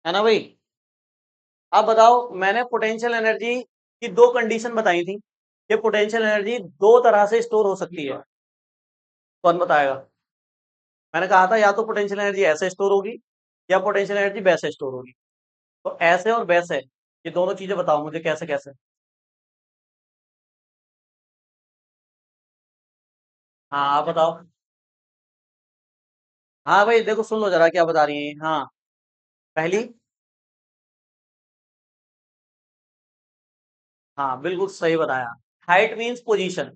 है ना भाई। अब बताओ, मैंने पोटेंशियल एनर्जी की दो कंडीशन बताई थी कि पोटेंशियल एनर्जी दो तरह से स्टोर हो सकती है। कौन बताएगा? मैंने कहा था या तो पोटेंशियल एनर्जी ऐसे स्टोर होगी या पोटेंशियल एनर्जी वैसे स्टोर होगी। तो ऐसे और वैसे ये दोनों चीजें बताओ मुझे, कैसे कैसे। हाँ आप बताओ। हाँ भाई देखो, सुन लो जरा क्या बता रही है। हाँ, पहली। हाँ बिल्कुल सही बताया। Height means position.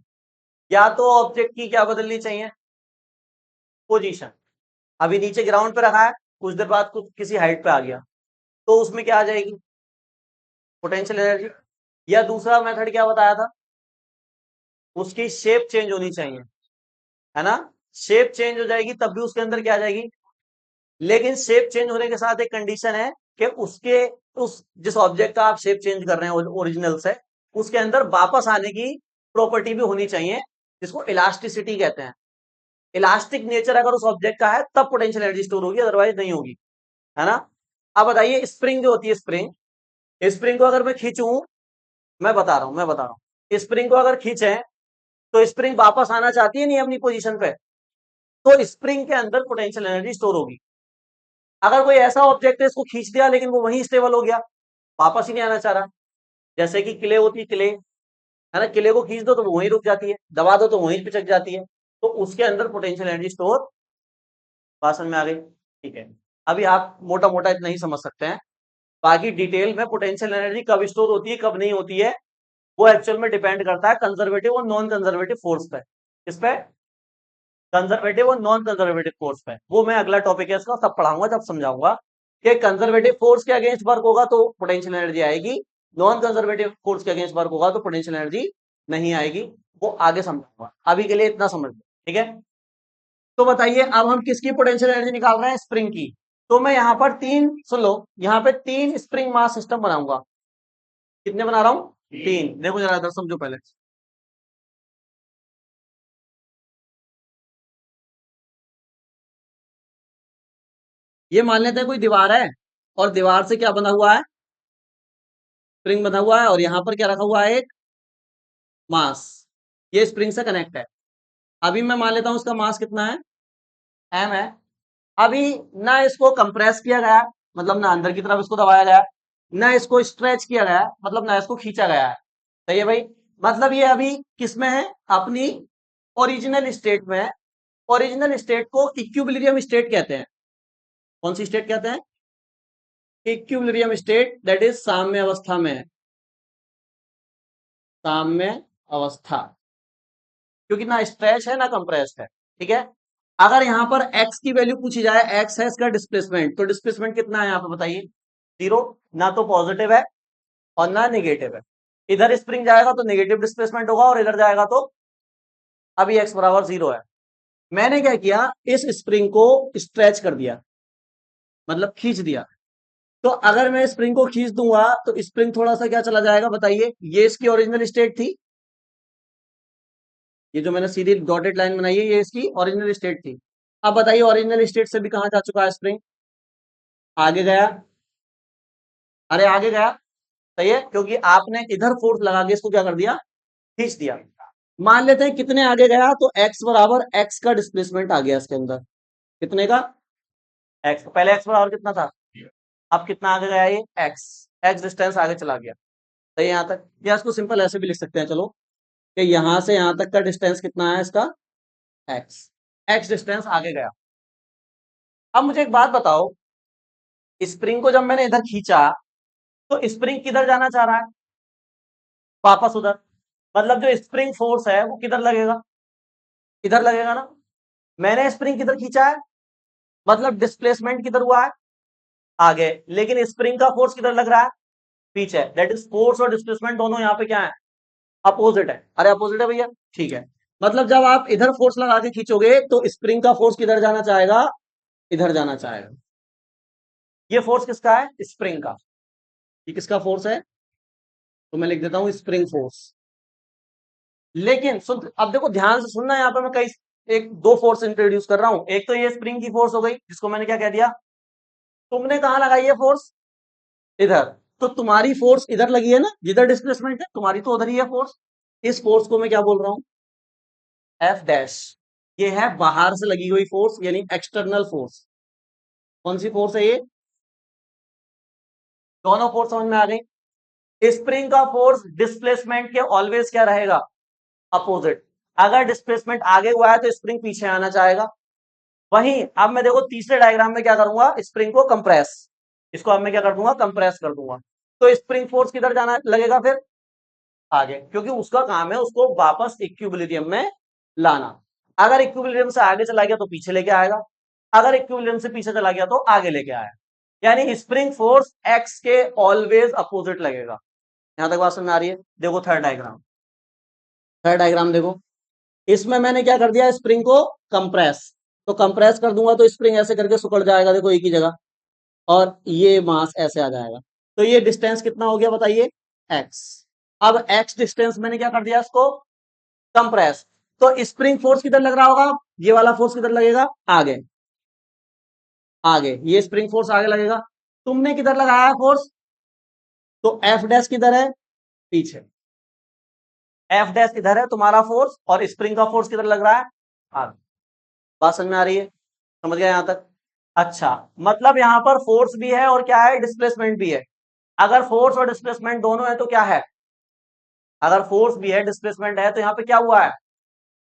या तो ऑब्जेक्ट की क्या बदलनी चाहिए? पोजीशन। अभी नीचे ग्राउंड पे रखा है, कुछ देर बाद कुछ किसी हाइट पे आ गया, तो उसमें क्या आ जाएगी? Potential energy. या दूसरा मेथड क्या बताया था? उसकी शेप चेंज होनी चाहिए, है ना। शेप चेंज हो जाएगी तब भी उसके अंदर क्या आ जाएगी? लेकिन शेप चेंज होने के साथ एक कंडीशन है कि उसके उस जिस ऑब्जेक्ट का आप शेप चेंज कर रहे हैं ओरिजिनल से, उसके अंदर वापस आने की प्रॉपर्टी भी होनी चाहिए, जिसको इलास्टिसिटी कहते हैं। इलास्टिक नेचर अगर उस ऑब्जेक्ट का है तब पोटेंशियल एनर्जी स्टोर होगी, अदरवाइज नहीं होगी, है ना। अब बताइए, स्प्रिंग जो होती है, स्प्रिंग, स्प्रिंग को अगर मैं खींचूं, मैं बता रहा हूं स्प्रिंग को अगर खींचे तो स्प्रिंग वापस आना चाहती है नहीं अपनी पोजीशन पे, तो स्प्रिंग के अंदर पोटेंशियल एनर्जी स्टोर होगी। अगर कोई ऐसा ऑब्जेक्ट है, इसको खींच दिया लेकिन वो वहीं स्टेबल हो गया, वापस ही नहीं आना चाह रहा, जैसे कि क्ले होती है, क्ले, है ना, क्ले को खींच दो तो वो वहीं रुक जाती है, दबा दो तो वहीं पिचक जाती है, तो उसके अंदर पोटेंशियल एनर्जी स्टोर। बात समझ में आ गई? ठीक है। अभी आप मोटा मोटा इतना ही समझ सकते हैं, बाकी डिटेल में पोटेंशियल एनर्जी कब स्टोर होती है कब नहीं होती है, वो एक्चुअल में डिपेंड करता है कंजर्वेटिव और नॉन कंजर्वेटिव फोर्स पे। किस पे? कंजर्वेटिव और नॉन कंजर्वेटिव फोर्स पे। वो मैं अगला टॉपिक है इसका, तब पढ़ाऊंगा, जब समझाऊंगा कि कंजर्वेटिव फोर्स के अगेंस्ट वर्क होगा तो पोटेंशियल एनर्जी आएगी, नॉन कंजर्वेटिव फोर्स के अगेंस्ट वर्क होगा तो पोटेंशियल एनर्जी नहीं आएगी। वो आगे समझाऊंगा, अभी के लिए इतना समझ लो, ठीक है। तो बताइए, अब हम किसकी पोटेंशियल एनर्जी निकाल रहे हैं? स्प्रिंग की। तो मैं यहां पर तीन, सुन लो, यहां पे तीन स्प्रिंग मास सिस्टम बनाऊंगा। कितने बना रहा हूं? तीन। देखो जरा इधर समझो पहले। ये मान लेते हैं कोई दीवार है, और दीवार से क्या बना हुआ है? स्प्रिंग बना हुआ है, और यहां पर क्या रखा हुआ है? एक मास। ये स्प्रिंग से कनेक्ट है। अभी मैं मान लेता हूं इसका मास कितना है? एम है। अभी ना इसको कंप्रेस किया गया, मतलब ना अंदर की तरफ इसको दबाया गया, ना इसको स्ट्रेच किया गया, मतलब ना इसको खींचा गया है। सही है भाई। मतलब ये अभी किस में है? अपनी ओरिजिनल स्टेट में है। ओरिजिनल स्टेट को इक्विलिब्रियम स्टेट कहते हैं। कौन सी स्टेट कहते हैं? इक्विलिब्रियम स्टेट, दैट इज साम्य अवस्था में है। साम्य अवस्था। क्योंकि ना स्ट्रेच है ना कंप्रेस्ड है, ठीक है। अगर यहां पर x की वैल्यू पूछी जाए, x है इसका डिस्प्लेसमेंट, तो डिस्प्लेसमेंट कितना है यहाँ पे बताइए? जीरो। ना तो पॉजिटिव है और ना नेगेटिव है। इधर स्प्रिंग जाएगा तो नेगेटिव डिस्प्लेसमेंट होगा, और इधर जाएगा तो अभी x बराबर जीरो है। मैंने क्या किया, इस स्प्रिंग को स्ट्रेच कर दिया, मतलब खींच दिया। तो अगर मैं स्प्रिंग को खींच दूंगा तो स्प्रिंग थोड़ा सा क्या चला जाएगा बताइए? ये इसकी ओरिजिनल स्टेट थी, ये जो मैंने सीधी डॉटेड लाइन बनाई है ये इसकी ओरिजिनल स्टेट थी। अब बताइए, ओरिजिनल स्टेट से भी कहां जा चुका है स्प्रिंग? आगे गया। अरे आगे गया, सही है, क्योंकि आपने इधर फोर्स लगा के इसको क्या कर दिया? खींच दिया। मान लेते हैं कितने आगे गया, तो x बराबर x का डिस्प्लेसमेंट आ गया इसके अंदर। कितने का? x। पहले x बराबर कितना था? अब कितना आगे गया ये? x। x डिस्टेंस आगे चला गया। सही है यहां तक। या इसको सिंपल ऐसे भी लिख सकते हैं, चलो, कि यहां से यहां तक का डिस्टेंस कितना है इसका? x। x डिस्टेंस आगे गया। अब मुझे एक बात बताओ, स्प्रिंग को जब मैंने इधर खींचा तो स्प्रिंग किधर जाना चाह रहा है? वापस उधर। मतलब जो स्प्रिंग फोर्स है वो किधर लगेगा? इधर लगेगा ना। मैंने स्प्रिंग किधर खींचा है, मतलब डिस्प्लेसमेंट किधर हुआ है? आगे। लेकिन स्प्रिंग का फोर्स किधर लग रहा है? पीछे। दैट इज फोर्स और डिस्प्लेसमेंट दोनों यहाँ पे क्या है? अपोजिट है। अरे अपोजिट है भैया, ठीक है। मतलब जब आप इधर फोर्स लगा के खींचोगे तो स्प्रिंग का फोर्स किधर जाना चाहेगा? इधर जाना चाहेगा। ये फोर्स किसका है? स्प्रिंग का। ये किसका फोर्स है? तो मैं लिख देता हूं स्प्रिंग फोर्स। लेकिन सुन, अब देखो ध्यान से सुनना, यहाँ पे मैं कई एक दो फोर्स इंट्रोड्यूस कर रहा हूं। एक तो ये स्प्रिंग की फोर्स हो गई, जिसको मैंने क्या कह दिया? तुमने कहाँ लगाई है फोर्स? इधर। तो तुम्हारी फोर्स इधर लगी है ना, जिधर डिस्प्लेसमेंट है तुम्हारी तो उधर ही है फोर्स। इस फोर्स को मैं क्या बोल रहा हूं? F dash. ये है बाहर से लगी हुई फोर्स, यानी एक्सटर्नल फोर्स। कौन सी फोर्स है ये? दोनों फोर्स समझ में आ गई। स्प्रिंग का फोर्स डिस्प्लेसमेंट के ऑलवेज क्या रहेगा? अपोजिट। अगर डिस्प्लेसमेंट आगे हुआ है तो स्प्रिंग पीछे आना चाहेगा। वहीं अब मैं देखो तीसरे डायग्राम में क्या करूंगा, स्प्रिंग को कंप्रेस, इसको अब मैं क्या कर दूंगा, कंप्रेस कर दूंगा। तो स्प्रिंग फोर्स किधर जाना लगेगा फिर? आगे, क्योंकि उसका काम है उसको वापस इक्विलिब्रियम में लाना। अगर इक्विलिब्रियम से आगे चला गया तो पीछे लेके आएगा, अगर इक्विलिब्रियम से पीछे चला गया तो आगे लेके आया। यानी स्प्रिंग फोर्स एक्स के ऑलवेज अपोजिट लगेगा। यहां तक बात समझ में आ रही है? देखो थर्ड डायग्राम, थर्ड डायग्राम देखो। इसमें मैंने क्या कर दिया, स्प्रिंग को कंप्रेस। तो कंप्रेस कर दूंगा तो स्प्रिंग ऐसे करके सुकड़ जाएगा, देखो एक ही जगह, और ये मास ऐसे आ जाएगा। तो ये डिस्टेंस कितना हो गया बताइए? एक्स। अब एक्स डिस्टेंस मैंने क्या कर दिया, इसको कंप्रेस। तो स्प्रिंग फोर्स किधर लग रहा होगा? ये वाला फोर्स किधर लगेगा? आगे। आगे ये स्प्रिंग फोर्स आगे लगेगा। तुमने किधर लगाया है फोर्स? तो एफ डैश किधर है? पीछे। एफ डैश इधर है तुम्हारा फोर्स, और स्प्रिंग का फोर्स किधर लग रहा है? आगे। बात समझ में आ रही है? समझ गया यहां तक? अच्छा, मतलब यहां पर फोर्स भी है और क्या है, डिस्प्लेसमेंट भी है। अगर फोर्स और डिस्प्लेसमेंट दोनों है तो क्या है? अगर फोर्स भी है डिस्प्लेसमेंट है तो यहाँ पे क्या हुआ है?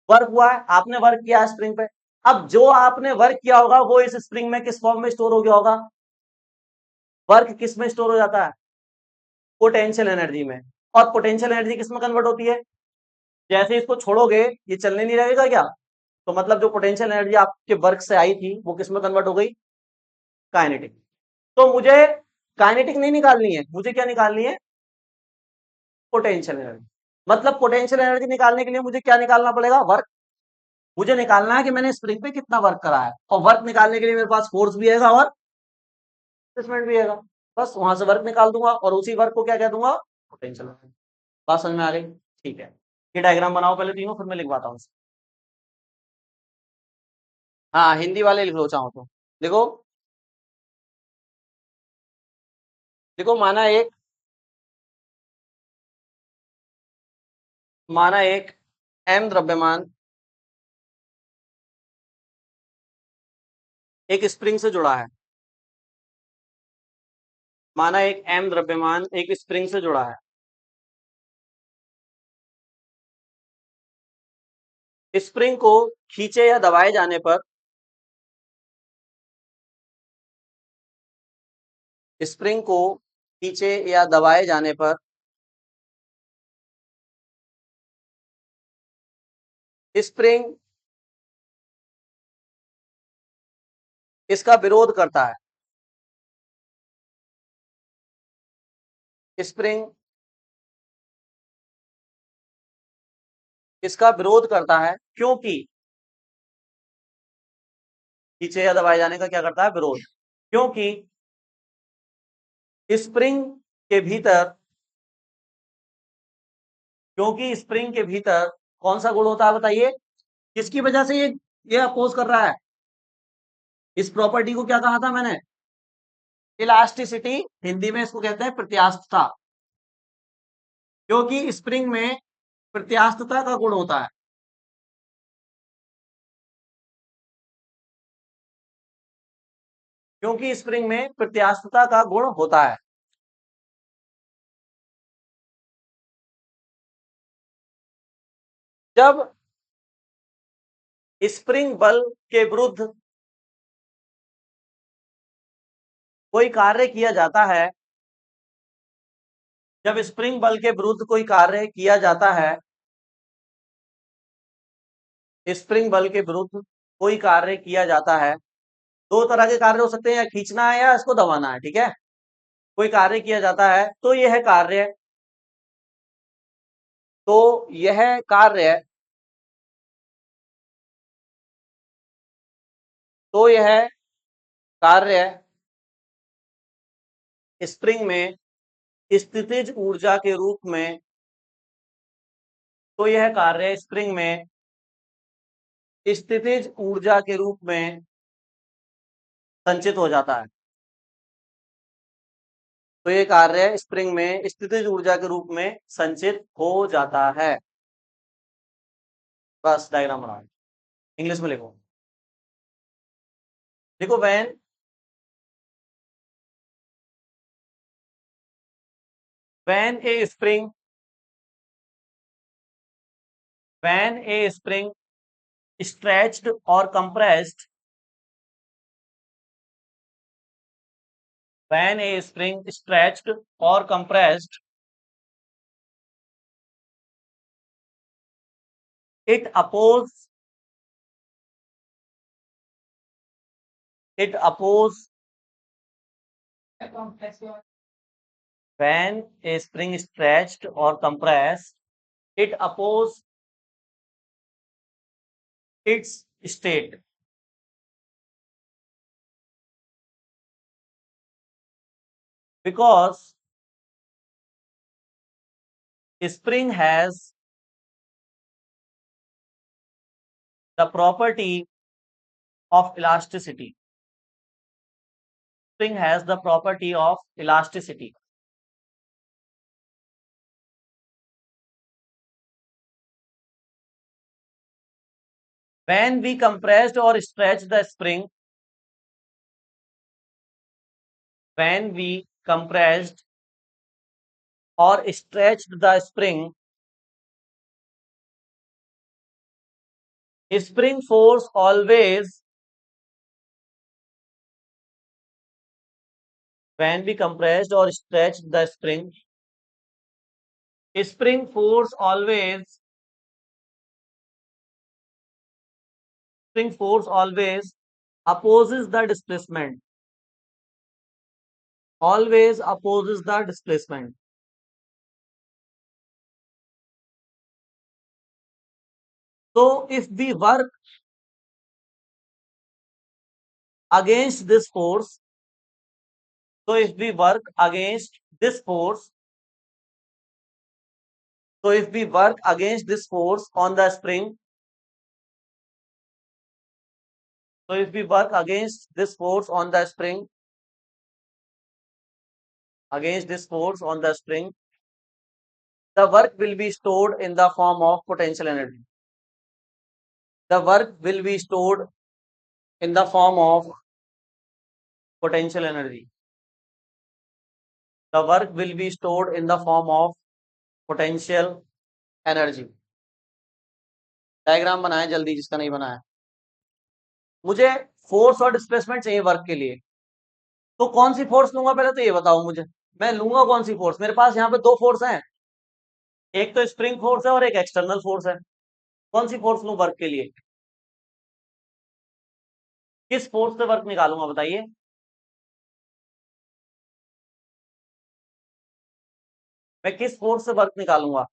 वर्क हुआ है, आपने वर्क किया है स्प्रिंग पे। अब जो आपने वर्क किया होगा वो इस स्प्रिंग में किस फॉर्म में स्टोर हो गया होगा? वर्क किस में स्टोर हो जाता है? पोटेंशियल एनर्जी में। और पोटेंशियल एनर्जी किस में कन्वर्ट होती है? जैसे इसको छोड़ोगे ये चलने नहीं लगेगा क्या? तो मतलब जो पोटेंशियल एनर्जी आपके वर्क से आई थी वो किस में कन्वर्ट हो गई? काइनेटिक। तो मुझे काइनेटिक नहीं निकालनी है, मुझे क्या निकालनी है? Potential energy. मतलब पोटेंशियल एनर्जी निकालने के लिए मुझे क्या निकालना पड़ेगा? वर्क। मुझे निकालना है कि मैंने स्प्रिंग पे कितना वर्क करा है, और वर्क निकालने के लिए मेरे पास फोर्स भी है और डिस्प्लेसमेंट भी है। बस वहां से वर्क निकाल दूंगा और उसी वर्क को क्या कह दूंगा? Potential energy. बात समझ में आ गई? ठीक है, ये डायग्राम बनाओ पहले तीनों, फिर मैं लिखवाता हूँ। हाँ हिंदी वाले लिख लो चाहो तो। देखो, देखो माना एक एम द्रव्यमान एक स्प्रिंग से जुड़ा है। माना एक एम द्रव्यमान एक स्प्रिंग से जुड़ा है। स्प्रिंग को खींचे या दबाए जाने पर, स्प्रिंग को खींचे या दबाए जाने पर स्प्रिंग इसका विरोध करता है। स्प्रिंग इसका विरोध करता है क्योंकि, खींचे या दबाए जाने का क्या करता है? विरोध। क्योंकि स्प्रिंग के भीतर, क्योंकि स्प्रिंग के भीतर कौन सा गुण होता है बताइए? किसकी वजह से ये अपोज कर रहा है? इस प्रॉपर्टी को क्या कहा था मैंने? इलास्टिसिटी। हिंदी में इसको कहते हैं प्रत्यास्थता। क्योंकि स्प्रिंग में प्रत्यास्थता का गुण होता है। क्योंकि स्प्रिंग में प्रत्यास्थता का गुण होता है। जब स्प्रिंग बल के विरुद्ध कोई कार्य किया जाता है, जब स्प्रिंग बल के विरुद्ध कोई कार्य किया जाता है, स्प्रिंग बल के विरुद्ध कोई कार्य किया जाता है, दो तरह के कार्य हो सकते हैं, या खींचना है या इसको दबाना है, ठीक है। कोई कार्य किया जाता है तो यह कार्य, तो यह कार्य, तो यह कार्य स्प्रिंग में स्थितिज ऊर्जा के रूप में, तो यह कार्य स्प्रिंग में स्थितिज ऊर्जा के रूप में संचित हो जाता है। तो ये कार्य स्प्रिंग में स्थितिज ऊर्जा के रूप में संचित हो जाता है। बस डायग्राम बनाओ, इंग्लिश में लिखो। देखो when a spring when a spring stretched or compressed when a spring stretched or compressed it oppose it oppose when a spring stretched or compressed it oppose its state because spring has the property of elasticity. Spring has the property of elasticity. When we compressed or stretched the spring, when we compressed or stretched the spring, spring force always, when we compressed or stretched the spring force always, spring force always opposes the displacement, always opposes the displacement. So if we work against this force, so if we work against this force, so if we work against this force on the spring, so if we work against this force on the spring, against this force on the spring, the work will be stored in the form of potential energy. The work will be stored in the form of potential energy. The work will be stored in the form of potential energy. Diagram बनाए जल्दी, जिसका नहीं बनाया। मुझे force और displacement चाहिए work के लिए, तो कौन सी फोर्स लूंगा पहले तो ये बताओ मुझे। मैं लूंगा कौन सी फोर्स? मेरे पास यहाँ पे दो फोर्स हैं, एक तो स्प्रिंग फोर्स है और एक एक्सटर्नल फोर्स है। कौन सी फोर्स लूं वर्क के लिए? किस फोर्स से वर्क निकालूंगा बताइए? मैं किस फोर्स से वर्क निकालूंगा?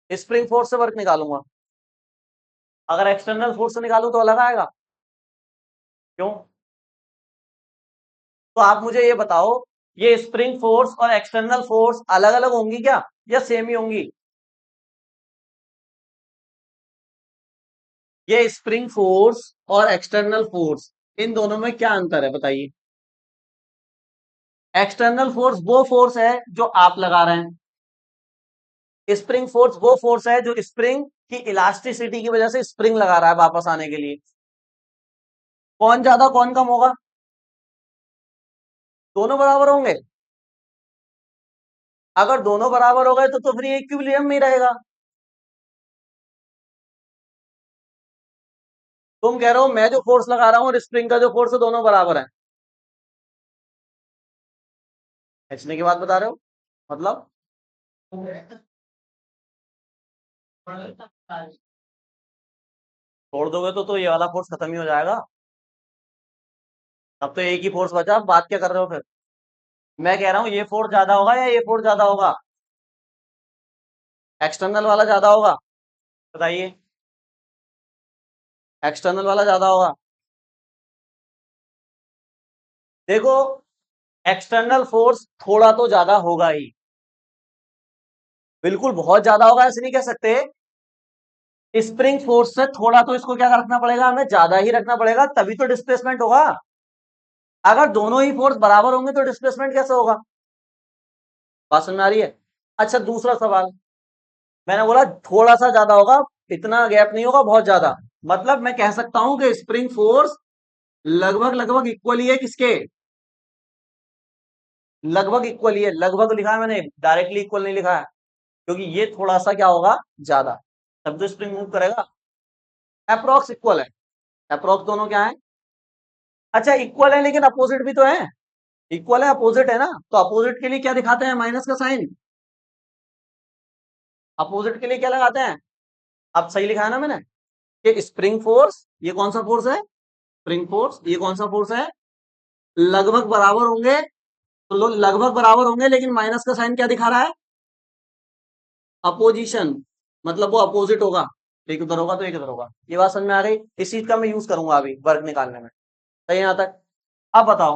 स्प्रिंग फोर्स से वर्क निकालूंगा। अगर एक्सटर्नल फोर्स से निकालूं तो अलग आएगा, क्यों? तो आप मुझे ये बताओ, ये स्प्रिंग फोर्स और एक्सटर्नल फोर्स अलग अलग होंगी क्या, या सेम ही होंगी? ये स्प्रिंग फोर्स और एक्सटर्नल फोर्स, इन दोनों में क्या अंतर है बताइए? एक्सटर्नल फोर्स वो फोर्स है जो आप लगा रहे हैं, स्प्रिंग फोर्स वो फोर्स है जो स्प्रिंग की इलास्टिसिटी की वजह से स्प्रिंग लगा रहा है वापस आने के लिए। कौन ज्यादा कौन कम होगा? दोनों बराबर होंगे। अगर दोनों बराबर हो गए तो फिर ये इक्विलिब्रियम में ही रहेगा। तुम कह रहे हो मैं जो फोर्स लगा रहा हूं और स्प्रिंग का जो फोर्स है दोनों बराबर है, खींचने की बात बता रहे हो मतलब? छोड़ दोगे तो ये वाला फोर्स खत्म ही हो जाएगा। अब तो एक ही फोर्स बचा, अब बात क्या कर रहे हो फिर? मैं कह रहा हूं ये फोर्स ज्यादा होगा या ये फोर्स ज्यादा होगा? एक्सटर्नल वाला ज्यादा होगा, बताइए। एक्सटर्नल वाला ज्यादा होगा। देखो, एक्सटर्नल फोर्स थोड़ा तो ज्यादा होगा ही, बिल्कुल बहुत ज्यादा होगा ऐसे नहीं कह सकते। स्प्रिंग फोर्स से थोड़ा तो इसको क्या रखना पड़ेगा, हमें ज्यादा ही रखना पड़ेगा, तभी तो डिस्प्लेसमेंट होगा। अगर दोनों ही फोर्स बराबर होंगे तो डिस्प्लेसमेंट कैसे होगा? बात समझ में आ रही है? अच्छा, दूसरा सवाल, मैंने बोला थोड़ा सा ज्यादा होगा, इतना गैप नहीं होगा, बहुत ज्यादा। मतलब मैं कह सकता हूं कि स्प्रिंग फोर्स लगभग लगभग इक्वली है किसके? लगभग इक्वली है, लगभग लिखा है मैंने, डायरेक्टली इक्वल नहीं लिखा है, क्योंकि ये थोड़ा सा क्या होगा, ज्यादा, तब तो स्प्रिंग मूव करेगा। अप्रोक्स इक्वल है, अप्रोक्स दोनों क्या है? अच्छा, इक्वल है लेकिन अपोजिट भी तो है। इक्वल है अपोजिट है ना, तो अपोजिट के लिए क्या दिखाते हैं? माइनस का साइन। अपोजिट के लिए क्या लगाते हैं? अब सही लिखा है ना मैंने, कि स्प्रिंग फोर्स, ये कौन सा फोर्स है? स्प्रिंग फोर्स, ये कौन सा फोर्स है? लगभग बराबर होंगे, तो लगभग बराबर होंगे, लेकिन माइनस का साइन क्या दिखा रहा है? अपोजिशन, मतलब वो अपोजिट होगा। एक उधर होगा तो एक इधर होगा। ये बात समझ में आ गई? इस चीज का मैं यूज करूंगा अभी वर्क निकालने में। सही है यहाँ तक? अब बताओ,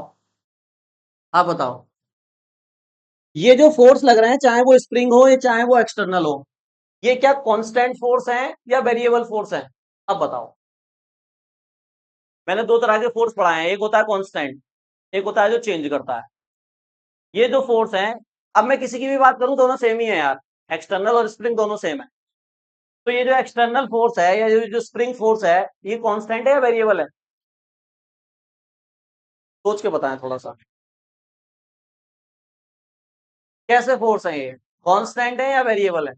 आप बताओ, ये जो फोर्स लग रहे हैं, चाहे वो स्प्रिंग हो या चाहे वो एक्सटर्नल हो, ये क्या कांस्टेंट फोर्स है या वेरिएबल फोर्स है? अब बताओ। मैंने दो तरह के फोर्स पढ़ाए हैं, एक होता है कांस्टेंट, एक होता है जो चेंज करता है। ये जो फोर्स है, अब मैं किसी की भी बात करूं, दोनों सेम ही है यार, एक्सटर्नल और स्प्रिंग दोनों सेम है। तो ये जो एक्सटर्नल फोर्स है या जो स्प्रिंग फोर्स है, ये कांस्टेंट है या वेरिएबल है? सोच के बताएं थोड़ा सा। कैसे फोर्स है ये? कांस्टेंट है या वेरिएबल है?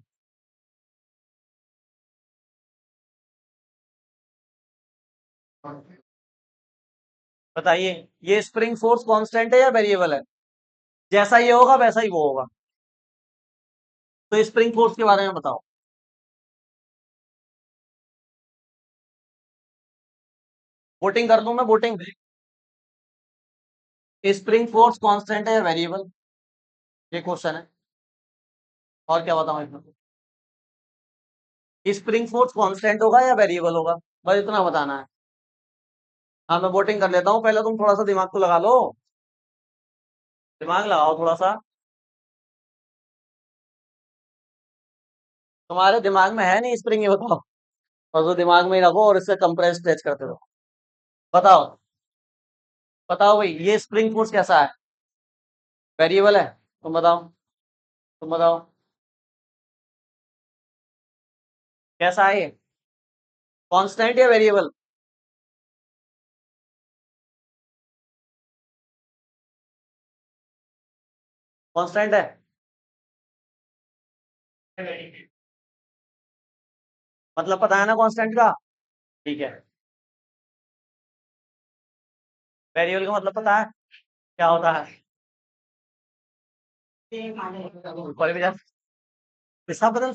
बताइए, ये स्प्रिंग फोर्स कांस्टेंट है या वेरिएबल है? जैसा ये होगा वैसा ही वो होगा। तो स्प्रिंग फोर्स के बारे में बताओ। वोटिंग कर दूं मैं, वोटिंग? स्प्रिंग फोर्स कांस्टेंट है या वेरिएबल? ये क्वेश्चन है। और क्या बताऊं इसमें? स्प्रिंग फोर्स कांस्टेंट होगा या वेरिएबल होगा? बस इतना बताना है। हाँ, मैं वोटिंग कर लेता हूँ, पहले तुम थोड़ा सा दिमाग तो लगा लो। दिमाग लगाओ थोड़ा सा। तुम्हारे दिमाग में है नहीं स्प्रिंग, ये बताओ। और तो दिमाग में ही रखो और इससे कंप्रेस स्ट्रेच करते रहो। बताओ, बताओ भाई, ये स्प्रिंग फोर्स कैसा है? वेरिएबल है? तुम बताओ, तुम बताओ, कैसा है ये? कांस्टेंट या वेरिएबल? कांस्टेंट है? मतलब पता है ना कांस्टेंट का? ठीक है। वेरिएबल का मतलब पता है क्या होता है? ऊपर भी जा, दिशा बदल,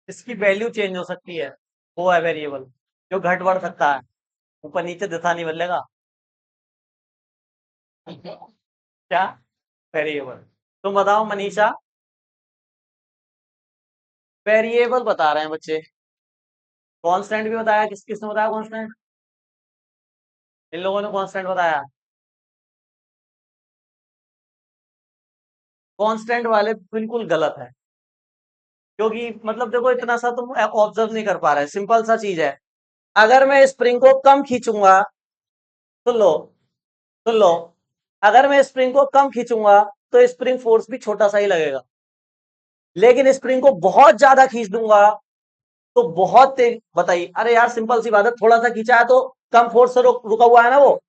इसकी वैल्यू चेंज हो सकती है, वो है वेरिएबल। जो घट बढ़ सकता है, ऊपर नीचे दिशा नहीं बदलेगा। क्या? वेरिएबल। तुम बताओ मनीषा। वेरिएबल बता रहे हैं बच्चे। कांस्टेंट भी बताया, किस किसने बताया कांस्टेंट? इन लोगों ने कांस्टेंट बताया। कांस्टेंट वाले बिल्कुल गलत है, क्योंकि मतलब देखो, इतना सा तुम ऑब्जर्व नहीं कर पा रहे। सिंपल सा चीज है, अगर मैं स्प्रिंग को कम खींचूंगा, सुन लो, सुन लो, अगर मैं स्प्रिंग को कम खींचूंगा तो स्प्रिंग फोर्स भी छोटा सा ही लगेगा। लेकिन स्प्रिंग को बहुत ज्यादा खींच दूंगा तो बहुत तेज, बताइए, अरे यार सिंपल सी बात है, थोड़ा सा खींचा है तो कम फोर्स से रुका हुआ है ना वो,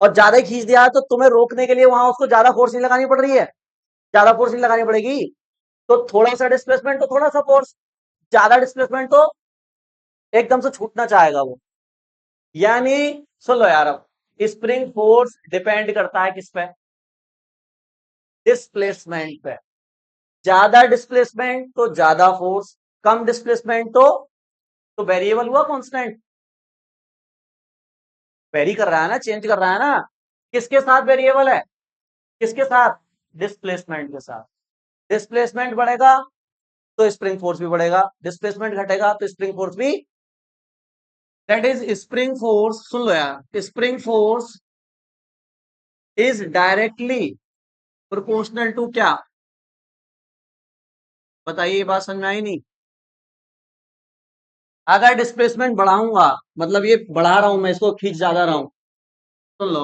और ज्यादा ही खींच दिया है तो तुम्हें रोकने के लिए वहां उसको ज्यादा फोर्स नहीं लगानी पड़ रही है, ज्यादा फोर्स नहीं लगानी पड़ेगी। तो थोड़ा सा डिस्प्लेसमेंट तो थोड़ा सा फोर्स, ज्यादा डिस्प्लेसमेंट तो एकदम से छूटना चाहेगा वो। यानी, सुन लो यार, अब स्प्रिंग फोर्स डिपेंड करता है किस पे? डिस्प्लेसमेंट पे। ज्यादा डिस्प्लेसमेंट तो ज्यादा फोर्स, कम डिस्प्लेसमेंट तो वेरिएबल हुआ कांस्टेंट। वेरी कर रहा है ना, चेंज कर रहा है ना। किसके साथ वेरिएबल है? किसके साथ? डिस्प्लेसमेंट के साथ। डिस्प्लेसमेंट बढ़ेगा तो स्प्रिंग फोर्स भी बढ़ेगा, डिस्प्लेसमेंट घटेगा तो स्प्रिंग फोर्स भी। दैट इज स्प्रिंग फोर्स, सुन लो यार, spring force is directly proportional to क्या? बताइए, ये बात समझ में आई नहीं? अगर डिस्प्लेसमेंट बढ़ाऊंगा, मतलब ये बढ़ा रहा हूं मैं, इसको खींच ज्यादा रहा हूं, सुन लो,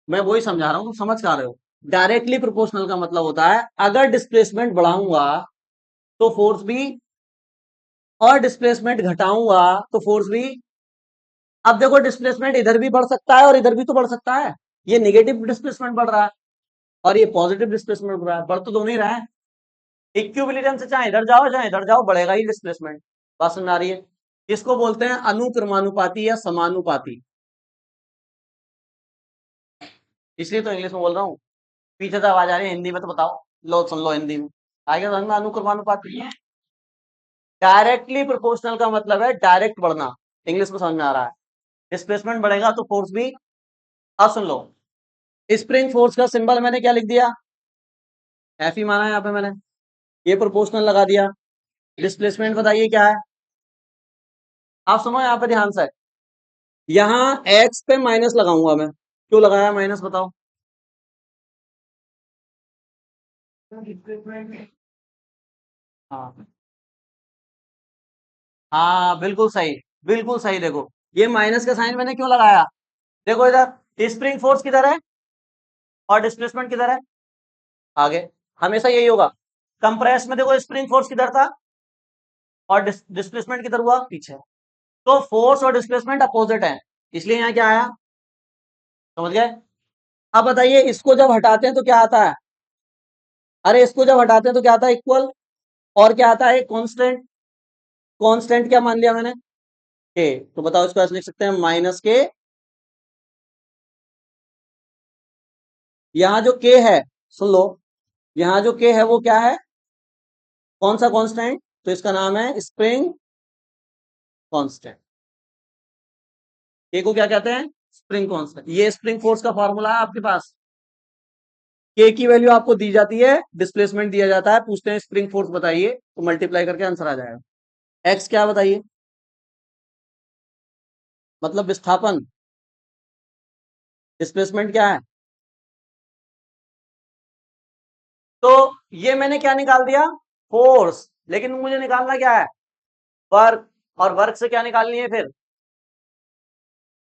मैं वही समझा रहा हूँ, तुम समझ पा रहे हो। डायरेक्टली प्रोपोर्शनल का मतलब होता है अगर डिस्प्लेसमेंट बढ़ाऊंगा तो फोर्स भी, और डिस्प्लेसमेंट घटाऊंगा तो फोर्स भी। अब देखो डिस्प्लेसमेंट इधर भी बढ़ सकता है और इधर भी तो बढ़ सकता है। ये नेगेटिव डिस्प्लेसमेंट बढ़ रहा है और ये पॉजिटिव डिस्प्लेसमेंट बढ़ रहा है, बढ़ तो दोनों ही रहा है। इक्विलिब्रियम से चाहे इधर जाओ चाहे इधर जाओ, बढ़ेगा ही डिस्प्लेसमेंट। बात समझ आ रही है? इसको बोलते हैं अनुक्रमानुपाती या समानुपाती। इसलिए तो इंग्लिश में बोल रहा हूँ। पीछे से आवाज आ रही है हिंदी में, तो बताओ। लो सुन लो हिंदी में। आगे समझ में, अनुक्रमानुपाती है। डायरेक्टली प्रोपोर्शनल का मतलब है डायरेक्ट बढ़ना। इंग्लिश में समझ में आ रहा है। डिस्प्लेसमेंट बढ़ेगा तो फोर्स भी। अब सुन लो, स्प्रिंग फोर्स का सिंबल मैंने क्या लिख दिया? एफ ही माना है यहाँ पे मैंने। ये प्रोपोर्शनल लगा दिया। डिस्प्लेसमेंट बताइए क्या है? आप सुनो यहाँ पे ध्यान से। यहाँ एक्स पे माइनस लगाऊंगा मैं। क्यों लगाया माइनस, बताओ? हाँ, हाँ बिल्कुल सही। बिल्कुल सही, देखो ये माइनस का साइन मैंने क्यों लगाया? देखो इधर स्प्रिंग फोर्स किधर है और डिस्प्लेसमेंट किधर है? आगे। हमेशा यही होगा। कंप्रेस में देखो स्प्रिंग फोर्स किधर था और डिस्प्लेसमेंट किधर हुआ? पीछे। तो फोर्स और डिस्प्लेसमेंट अपोजिट है, इसलिए यहाँ क्या आया? समझ गए? अब बताइए इसको जब हटाते हैं तो क्या आता है? अरे इसको जब हटाते हैं तो क्या आता है? इक्वल। और क्या आता है? कांस्टेंट। कांस्टेंट क्या मान लिया मैंने? के। तो बताओ इसको ऐसे लिख सकते हैं, माइनस के। यहाँ जो के है, सुन लो, यहाँ जो के है वो क्या है? कौन सा कांस्टेंट? तो इसका नाम है स्प्रिंग कांस्टेंट। के को क्या कहते हैं? Spring constant. ये स्प्रिंग फोर्स का फॉर्मूला है आपके पास। के की वैल्यू आपको दी जाती है, डिस्प्लेसमेंट दिया जाता है, पूछते हैं स्प्रिंग फोर्स बताइए, तो मल्टीप्लाई करके आंसर आ जाएगा। एक्स क्या बताइए? मतलब विस्थापन। डिस्प्लेसमेंट क्या है? तो ये मैंने क्या निकाल दिया? फोर्स। लेकिन मुझे निकालना क्या है? वर्क। और वर्क से क्या निकालनी है फिर?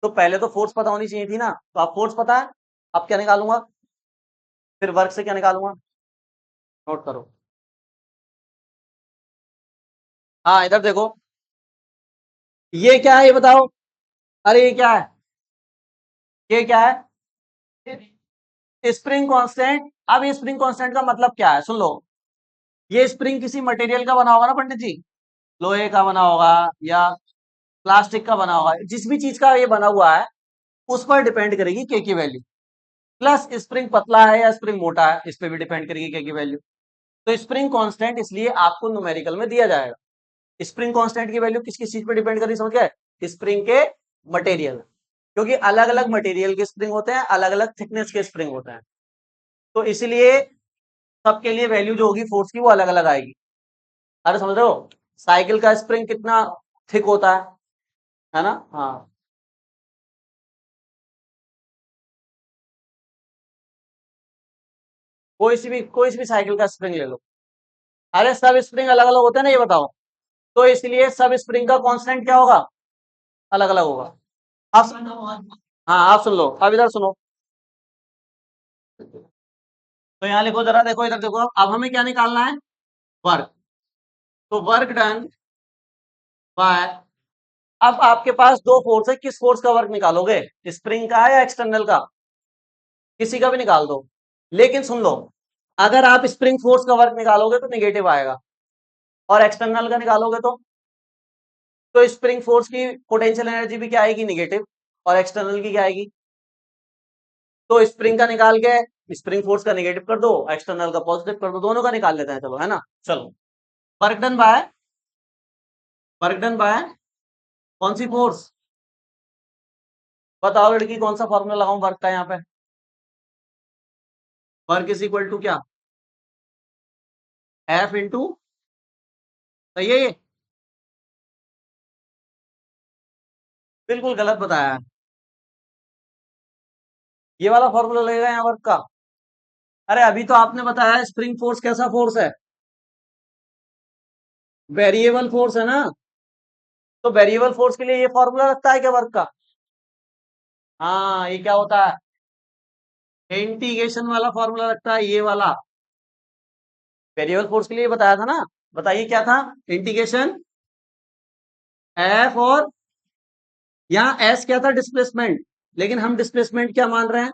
तो पहले तो फोर्स पता होनी चाहिए थी ना, तो अब फोर्स पता है। अब क्या निकालूंगा? फिर वर्क से क्या निकालूंगा? नोट करो। हाँ इधर देखो, ये क्या है ये बताओ? अरे ये क्या है? ये क्या है? Spring constant. अब ये स्प्रिंग कांस्टेंट का मतलब क्या है, सुन लो। ये स्प्रिंग किसी मटेरियल का बना होगा ना पंडित जी। लोहे का बना होगा या प्लास्टिक का बना होगा, जिस भी चीज का ये बना हुआ है उस पर डिपेंड करेगी के की वैल्यू। प्लस स्प्रिंग पतला है या स्प्रिंग मोटा है, इस पर भी डिपेंड करेगी के की वैल्यू। तो स्प्रिंग कांस्टेंट इसलिए आपको न्यूमेरिकल में दिया जाएगा। स्प्रिंग कांस्टेंट की वैल्यू किस किस चीज पर डिपेंड करेगी, समझ गए? स्प्रिंग के मटेरियल। क्योंकि अलग अलग मटेरियल के स्प्रिंग होते हैं, अलग अलग थिकनेस के स्प्रिंग होते हैं। तो इसलिए सबके लिए वैल्यू जो होगी फोर्स की वो अलग अलग आएगी। अरे समझ रहे हो? साइकिल का स्प्रिंग कितना थिक होता है ना? हाँ। कोई सी भी साइकिल का स्प्रिंग ले लो। अरे सब स्प्रिंग अलग अलग होते हैं ना, ये बताओ। तो इसलिए सब स्प्रिंग का कांस्टेंट क्या होगा? अलग अलग होगा। आप हाँ आप सुन लो, अब इधर सुनो। तो यहाँ लिखो जरा, देखो इधर देखो, अब हमें क्या निकालना है? वर्क। तो वर्क डन बाय। अब आपके पास दो फोर्स है, किस फोर्स का वर्क निकालोगे? स्प्रिंग का है या एक्सटर्नल का? किसी का भी निकाल दो। लेकिन सुन लो, अगर आप स्प्रिंग फोर्स का वर्क निकालोगे तो निगेटिव आएगा, और एक्सटर्नल का निकालोगे तो स्प्रिंग फोर्स की पोटेंशियल एनर्जी भी क्या आएगी? निगेटिव। और एक्सटर्नल की क्या आएगी? तो स्प्रिंग का निकाल के स्प्रिंग फोर्स का निगेटिव कर दो, एक्सटर्नल का पॉजिटिव कर दो, दोनों का निकाल लेते हैं, चलो है ना? चलो। Work done by. Work done by कौन सी फोर्स? बताओ लड़की, कौन सा फॉर्मूला लगाऊं वर्क का यहाँ पे? वर्क इज इक्वल टू क्या? एफ इंटू, सही है ये? बिल्कुल गलत बताया है। ये वाला फॉर्मूला लगेगा यहाँ वर्क का? अरे अभी तो आपने बताया स्प्रिंग फोर्स कैसा फोर्स है? वेरिएबल फोर्स है ना? तो वेरिएबल फोर्स के लिए ये फॉर्मूला लगता है क्या वर्क का? हाँ, ये क्या होता है? इंटीग्रेशन वाला फॉर्मूला लगता है, ये वाला वेरिएबल फोर्स के लिए बताया था ना। बताइए क्या था? इंटीग्रेशन एफ, और यहाँ एस क्या था? डिस्प्लेसमेंट। लेकिन हम डिस्प्लेसमेंट क्या मान रहे हैं?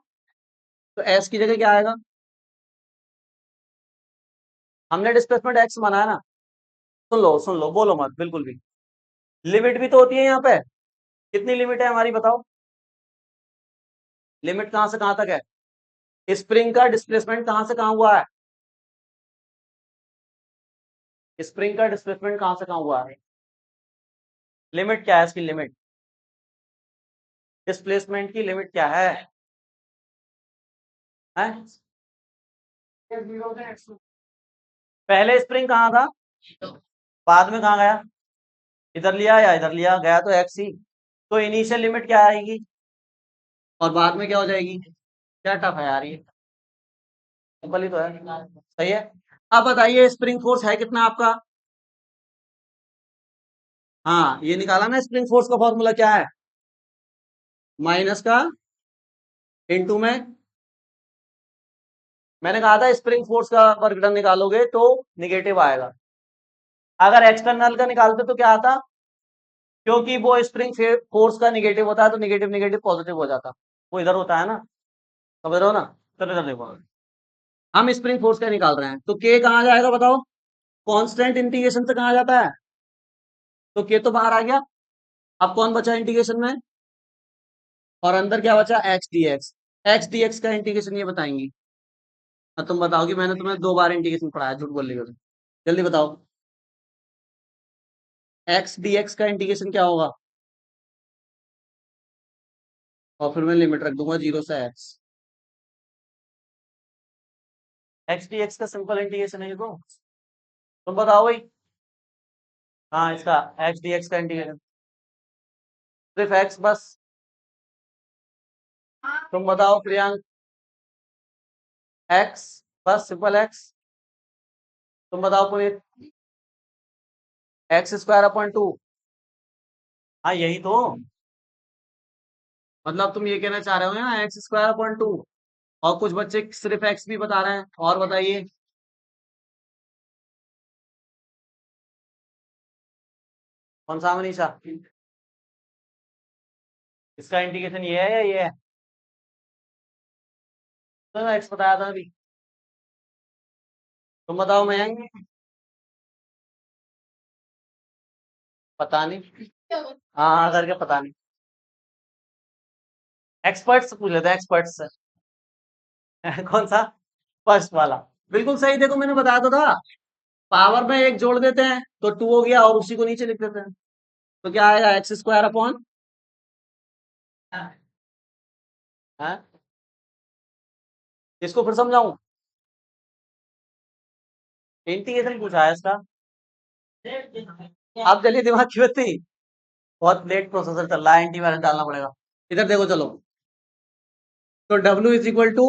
तो एस की जगह क्या आएगा? हमने डिस्प्लेसमेंट एक्स माना है ना। सुन लो, बोलो मत बिल्कुल भी। लिमिट भी तो होती है यहाँ पे। कितनी लिमिट है हमारी, बताओ? लिमिट कहां से कहां तक है? स्प्रिंग का डिस्प्लेसमेंट कहां से कहां हुआ है? स्प्रिंग का डिस्प्लेसमेंट कहां से कहां हुआ है? लिमिट क्या है इसकी? लिमिट डिस्प्लेसमेंट की लिमिट क्या है? हैं? पहले स्प्रिंग कहाँ था? बाद में कहाँ गया? इधर लिया या इधर लिया? गया तो एक्स ही। तो इनिशियल लिमिट क्या आएगी और बाद में क्या हो जाएगी? क्या टफ है यार ये। सिंपल ही तो है। सही है। अब बताइए स्प्रिंग फोर्स है कितना आपका? हाँ, ये निकाला ना स्प्रिंग फोर्स का फॉर्मूला क्या है? माइनस का इनटू में। मैंने कहा था स्प्रिंग फोर्स का वर्क डन निकालोगे तो निगेटिव आएगा। अगर एक्सटर्नल का निकालते तो क्या आता? क्योंकि वो स्प्रिंग फोर्स का निगेटिव होता है तो निगेटिव निगेटिव पॉजिटिव हो जाता। वो इधर होता है ना। समझ रहे हो ना? चलो इधर देखो। हम स्प्रिंग फोर्स का निकाल रहे हैं तो के कहाँ जाएगा बताओ? कांस्टेंट इंटीग्रेशन से कहाँ जाता है? तो के तो बाहर आ गया। अब कौन बचा इंटीग्रेशन में? और अंदर क्या बचा? X D x. X D x का इंटीग्रेशन ये बताएंगी। हाँ, तुम बताओगी, मैंने तुम्हें 2 बार इंटीग्रेशन पढ़ाया, झूठ बोल रही हो तुम। जल्दी बताओ। एक्स डी एक्स का इंटीग्रेशन क्या होगा? और फिर मैं लिमिट रख दूंगा 0 से एक्स। एक्स डी एक्स का सिंपल इंटीग्रेशन है ये तो। तुम बताओ भाई। हाँ, इसका एक्स डी एक्स का इंटीग्रेशन सिर्फ एक्स बस। तुम बताओ प्रियांक। एक्स, बस सिंपल एक्स। तुम बताओ पुनीत। X square upon 2। हाँ, यही तो। मतलब तुम ये कहना चाह रहे हो ना, एक्स स्क्वायर अपॉन 2। और कुछ बच्चे सिर्फ एक्स भी बता रहे हैं, और बताइए। कौन सा मनीषा? इसका इंटीग्रेशन ये है या ये है? तो एक्स बताया था अभी। तुम बताओ मयंक। पता नहीं। हाँ हाँ करके पता नहीं। एक्सपर्ट से पूछ लेते हैं, एक्सपर्ट से। कौन सा? फर्स्ट वाला। बिल्कुल सही। देखो मैंने बताया तो था। पावर में एक जोड़ देते हैं तो 2 हो गया, और उसी को नीचे लिख देते हैं। तो क्या आएगा? X square upon. हाँ, इसको फिर समझाऊं? इंटीग्रेशन पूछा है इसका। आप चलिए दिमाग की बत्ती। बहुत लेट प्रोसेसर चल रहा है, एंटीवायरस डालना पड़ेगा। इधर देखो चलो। तो W is equal to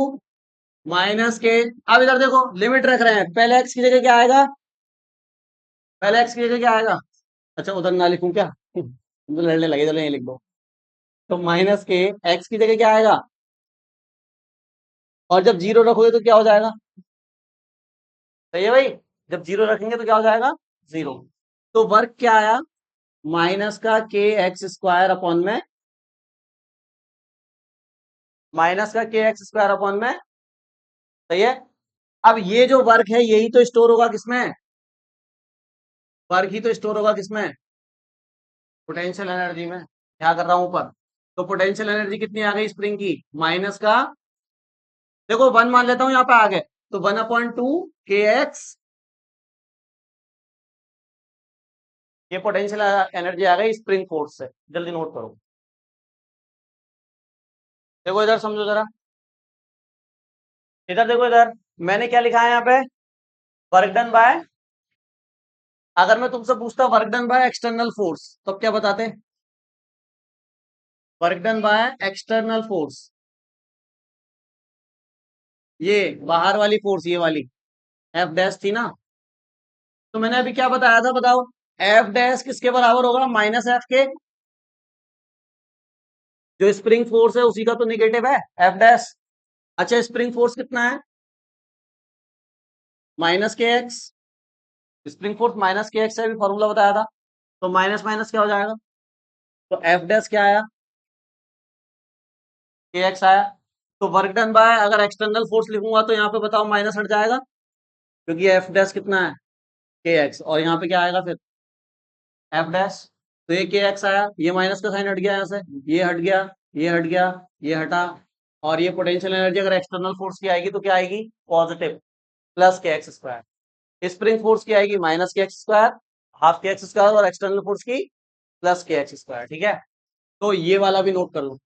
minus K. अब इधर देखो, लिमिट रख रहे हैं, पहले एक्स की जगह क्या आएगा? पहले एक्स की जगह क्या आएगा? अच्छा, उधर ना लिखूं क्या? तुम तो लड़ने लगे, चलो यहीं लिख दो। तो माइनस के एक्स की जगह क्या आएगा? और जब 0 रखोगे तो क्या हो जाएगा? सही है भाई। जब 0 रखेंगे तो क्या हो जाएगा? 0। तो वर्क क्या आया? माइनस का के एक्स स्क्वायर अपॉन में। माइनस का के एक्स स्क्वायर अपॉन में। सही है। अब ये जो वर्क है यही तो स्टोर होगा किसमें? वर्क ही तो स्टोर होगा किसमें? पोटेंशियल एनर्जी में। क्या कर रहा हूं ऊपर? तो पोटेंशियल एनर्जी कितनी आ गई स्प्रिंग की? माइनस का, देखो 1 मान लेता हूं यहाँ पे आ गए। तो 1/2 के एक्स। ये पोटेंशियल एनर्जी आ गई स्प्रिंग फोर्स से। जल्दी नोट करो। देखो इधर समझो जरा। इधर देखो इधर। मैंने क्या लिखा है यहाँ पे? Work done by. अगर मैं तुमसे पूछता work done by external force तो क्या बताते? Work done by external force. ये बाहर वाली फोर्स, ये वाली एफ डैश थी ना। तो मैंने अभी क्या बताया था बताओ? एफ डैश किसके बराबर होगा? माइनस एफ के। जो स्प्रिंग फोर्स है उसी का तो निगेटिव है एफ डैश। अच्छा स्प्रिंग फोर्स कितना है, माइनस के एक्स। स्प्रिंग फोर्स माइनस के एक्स है, अभी फॉर्मूला बताया था। तो माइनस माइनस क्या हो जाएगा, तो एफ डैश क्या आया, के एक्स आया। तो वर्क डन बाय, अगर एक्सटर्नल फोर्स लिखूंगा तो यहाँ पे बताओ माइनस हट जाएगा, क्योंकि एफ डैश कितना है, के एक्स, और यहाँ पे क्या आएगा फिर, एफ डैश। तो ये के एक्स आया, ये माइनस का साइन हट गया यहाँ से, ये हट गया, ये हट गया, ये हटा। और ये पोटेंशियल एनर्जी अगर एक्सटर्नल फोर्स की आएगी तो क्या आएगी, पॉजिटिव, प्लस के एक्स स्क्वायर। स्प्रिंग फोर्स की आएगी माइनस के एक्स स्क्वायर, हाफ के एक्स स्क्वायर, और एक्सटर्नल फोर्स की प्लस के एक्स स्क्वायर। ठीक है, तो ये वाला भी नोट कर लो।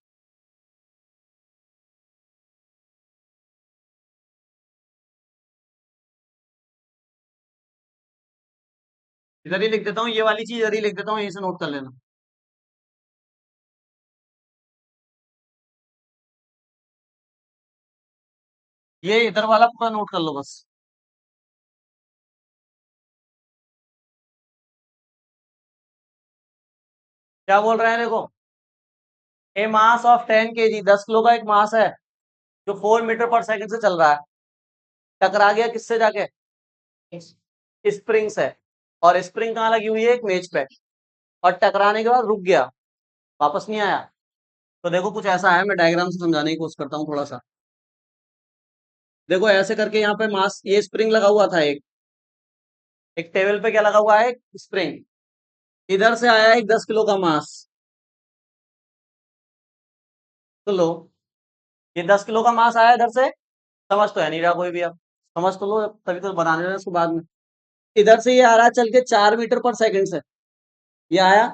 इधर ही लिख देता हूँ, ये वाली चीज इधर ही लिख देता हूँ, यहीं से नोट कर लेना। ये इधर वाला पूरा नोट कर लो बस। क्या बोल रहे हैं देखो, ए मास ऑफ 10 kg, 10 किलो का एक मास है जो 4 मीटर पर सेकंड से चल रहा है, टकरा गया किससे जाके, स्प्रिंग से। और स्प्रिंग कहाँ लगी हुई है, एक मेज पे, और टकराने के बाद रुक गया, वापस नहीं आया। तो देखो कुछ ऐसा है, मैं डायग्राम से समझाने की कोशिश करता हूँ थोड़ा सा। देखो ऐसे करके यहाँ पे मास, ये स्प्रिंग लगा हुआ था एक, एक टेबल पे क्या लगा हुआ है, एक स्प्रिंग। इधर से आया एक 10 किलो का मास, तो लो, ये 10 किलो का मास आया इधर से, समझ तो है नहीं रहा कोई भी, अब समझ तो लो, तभी तो बनाने रहे इसको बाद में। इधर से ये आ रहा है चल के 4 मीटर पर सेकंड से, ये आया,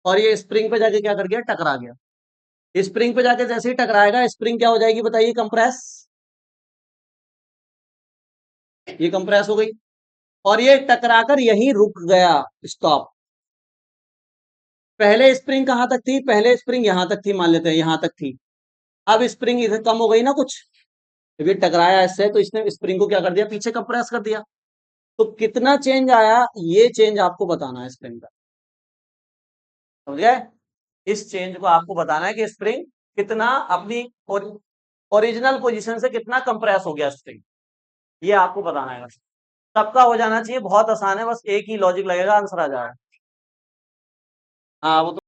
और ये स्प्रिंग पे जाके क्या कर गया, टकरा गया। स्प्रिंग पे जाके जैसे ही टकराएगा, स्प्रिंग क्या हो जाएगी बताइए, कंप्रेस, ये कंप्रेस हो गई, और ये टकराकर यहीं रुक गया, स्टॉप। पहले स्प्रिंग कहां तक थी, पहले स्प्रिंग यहां तक थी, मान लेते हैं यहां तक थी। अब स्प्रिंग इधर कम हो गई ना कुछ, जब ये टकराया इससे तो इसने स्प्रिंग को क्या कर दिया, पीछे कंप्रेस कर दिया। तो कितना चेंज आया, ये चेंज आपको बताना है स्प्रिंग का, समझ गए। इस चेंज को आपको बताना है कि स्प्रिंग कितना अपनी ओरिजिनल पोजीशन से कितना कंप्रेस हो गया स्प्रिंग, ये आपको बताना है बस। सबका हो जाना चाहिए, बहुत आसान है, बस एक ही लॉजिक लगेगा, आंसर आ जाएगा। हाँ वो तो